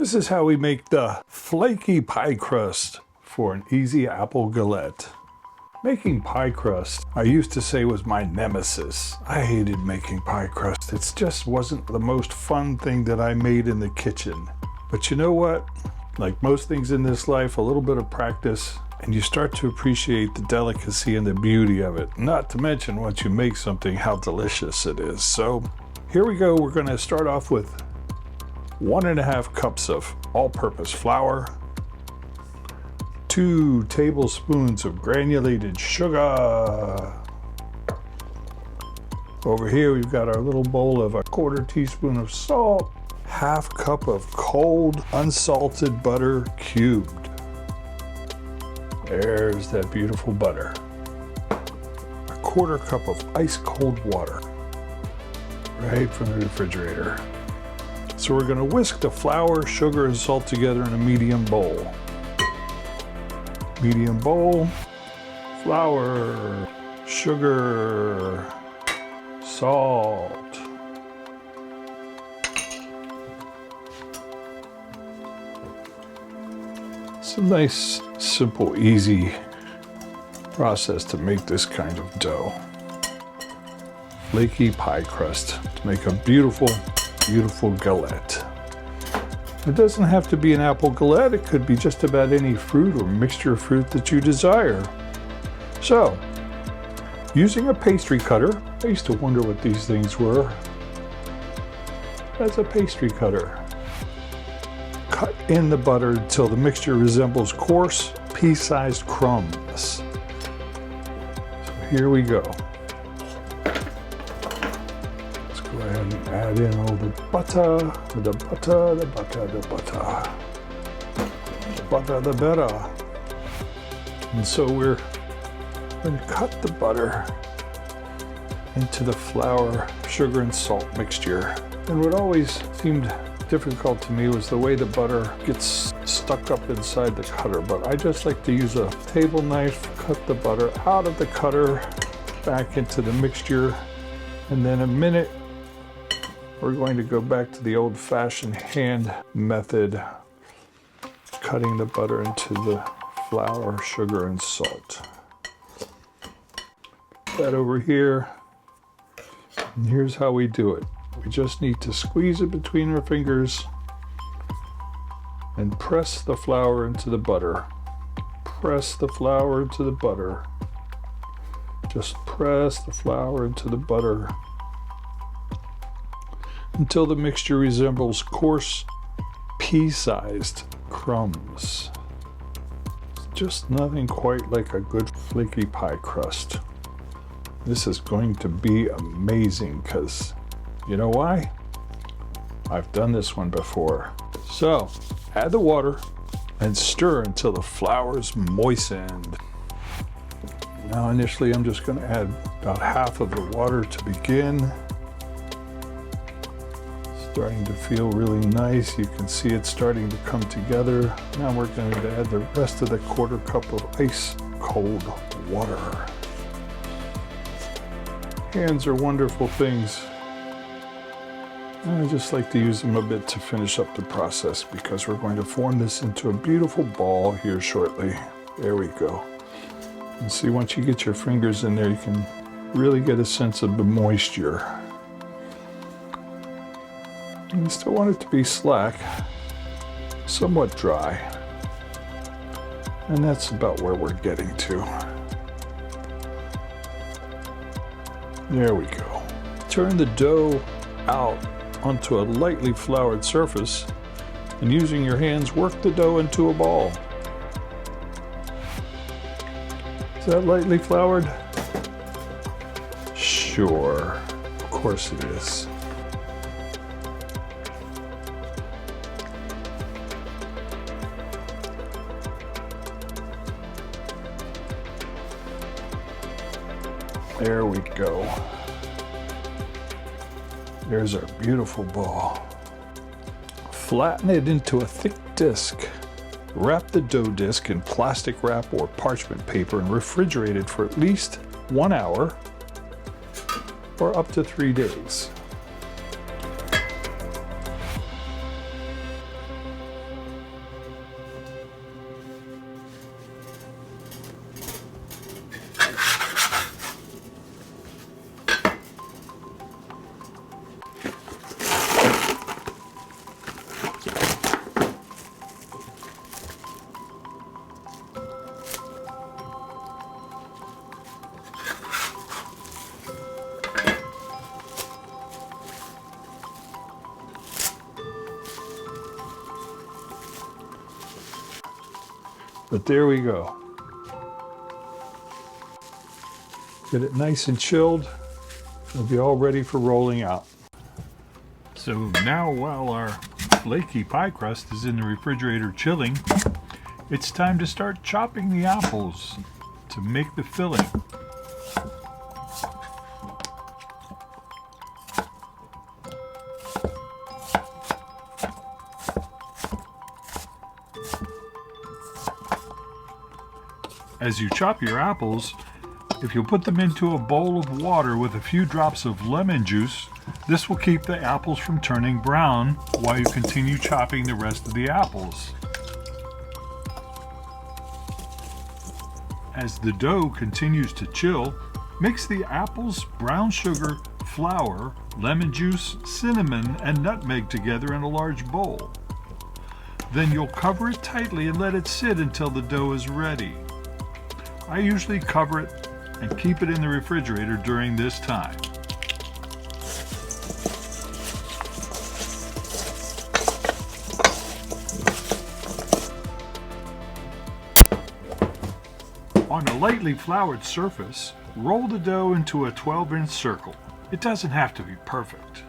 This is how we make the flaky pie crust for an easy apple galette. Making pie crust, I used to say, was my nemesis. I hated making pie crust. It just wasn't the most fun thing that I made in the kitchen. But you know what? Like most things in this life, a little bit of practice, and you start to appreciate the delicacy and the beauty of it. Not to mention, once you make something, how delicious it is. So here we go. We're going to start off with 1.5 cups of all-purpose flour, 2 tablespoons of granulated sugar. Over here we've got our little bowl of 1/4 teaspoon of salt, 1/2 cup of cold unsalted butter cubed. There's that beautiful butter. 1/4 cup of ice cold water, right from the refrigerator. So we're going to whisk the flour, sugar, and salt together in a medium bowl. Medium bowl, flour, sugar, salt. It's a nice, simple, easy process to make this kind of dough. Flaky pie crust to make a beautiful galette. It doesn't have to be an apple galette. It could be just about any fruit or mixture of fruit that you desire. So, using a pastry cutter, I used to wonder what these things were. That's a pastry cutter. Cut in the butter until the mixture resembles coarse, pea-sized crumbs. So here we go. Go ahead and add in all the butter, the better. And so we're going to cut the butter into the flour, sugar, and salt mixture. And what always seemed difficult to me was the way the butter gets stuck up inside the cutter. But I just like to use a table knife, cut the butter out of the cutter, back into the mixture, and then a minute we're going to go back to the old-fashioned hand method, cutting the butter into the flour, sugar, and salt. Put that over here, and here's how we do it. We just need to squeeze it between our fingers and press the flour into the butter. Press the flour into the butter. Just press the flour into the butter until the mixture resembles coarse, pea-sized crumbs. It's just nothing quite like a good flaky pie crust. This is going to be amazing because, you know why? I've done this one before. So, add the water and stir until the flour's moistened. Now initially I'm just going to add about half of the water to begin. Starting to feel really nice. You can see it starting to come together. Now we're going to add the rest of the 1/4 cup of ice cold water. Hands are wonderful things. I just like to use them a bit to finish up the process because we're going to form this into a beautiful ball here shortly. There we go. And see, once you get your fingers in there, you can really get a sense of the moisture. You still want it to be slack, somewhat dry. And that's about where we're getting to. There we go. Turn the dough out onto a lightly floured surface, and using your hands, work the dough into a ball. Is that lightly floured? Sure, of course it is. There we go. There's our beautiful ball. Flatten it into a thick disc. Wrap the dough disc in plastic wrap or parchment paper and refrigerate it for at least 1 hour or up to 3 days. But there we go. Get it nice and chilled. It'll be all ready for rolling out. So now while our flaky pie crust is in the refrigerator chilling, it's time to start chopping the apples to make the filling. As you chop your apples, if you put them into a bowl of water with a few drops of lemon juice, this will keep the apples from turning brown while you continue chopping the rest of the apples. As the dough continues to chill, mix the apples, brown sugar, flour, lemon juice, cinnamon, and nutmeg together in a large bowl. Then you'll cover it tightly and let it sit until the dough is ready. I usually cover it and keep it in the refrigerator during this time. On a lightly floured surface, roll the dough into a 12-inch circle. It doesn't have to be perfect.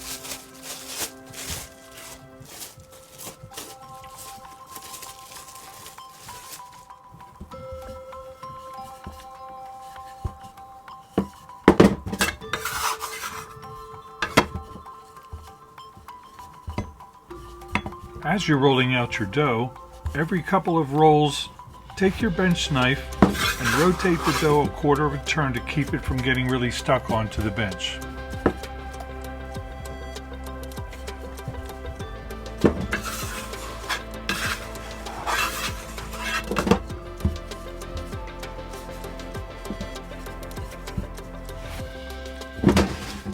As you're rolling out your dough, every couple of rolls, take your bench knife and rotate the dough a quarter of a turn to keep it from getting really stuck onto the bench.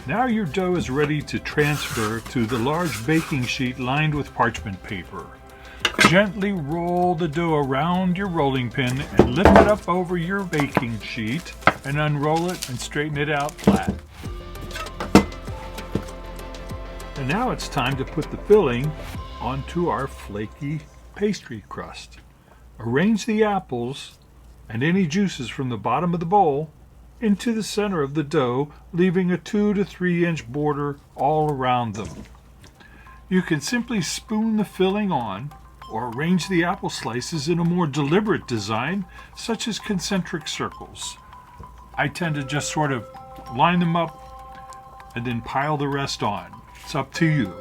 Now your dough is ready to transfer to the large baking sheet lined with parchment paper. Gently roll the dough around your rolling pin and lift it up over your baking sheet and unroll it and straighten it out flat. And now it's time to put the filling onto our flaky pastry crust. Arrange the apples and any juices from the bottom of the bowl into the center of the dough, leaving a 2 to 3 inch border all around them. You can simply spoon the filling on or arrange the apple slices in a more deliberate design, such as concentric circles. I tend to just sort of line them up and then pile the rest on. It's up to you.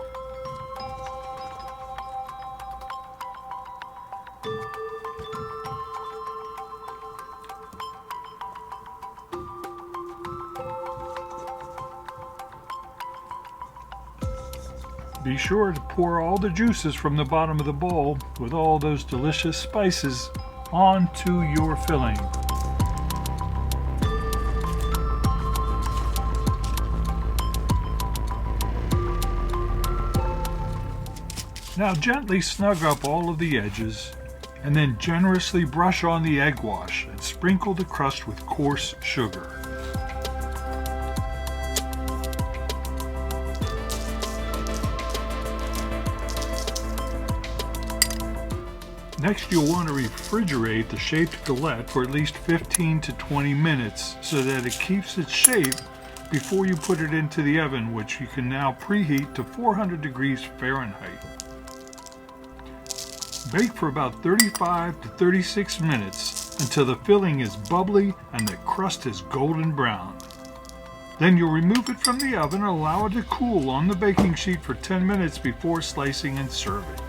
Be sure to pour all the juices from the bottom of the bowl with all those delicious spices onto your filling. Now gently snug up all of the edges and then generously brush on the egg wash and sprinkle the crust with coarse sugar. Next, you'll want to refrigerate the shaped galette for at least 15 to 20 minutes so that it keeps its shape before you put it into the oven, which you can now preheat to 400 degrees Fahrenheit. Bake for about 35 to 36 minutes until the filling is bubbly and the crust is golden brown. Then you'll remove it from the oven and allow it to cool on the baking sheet for 10 minutes before slicing and serving.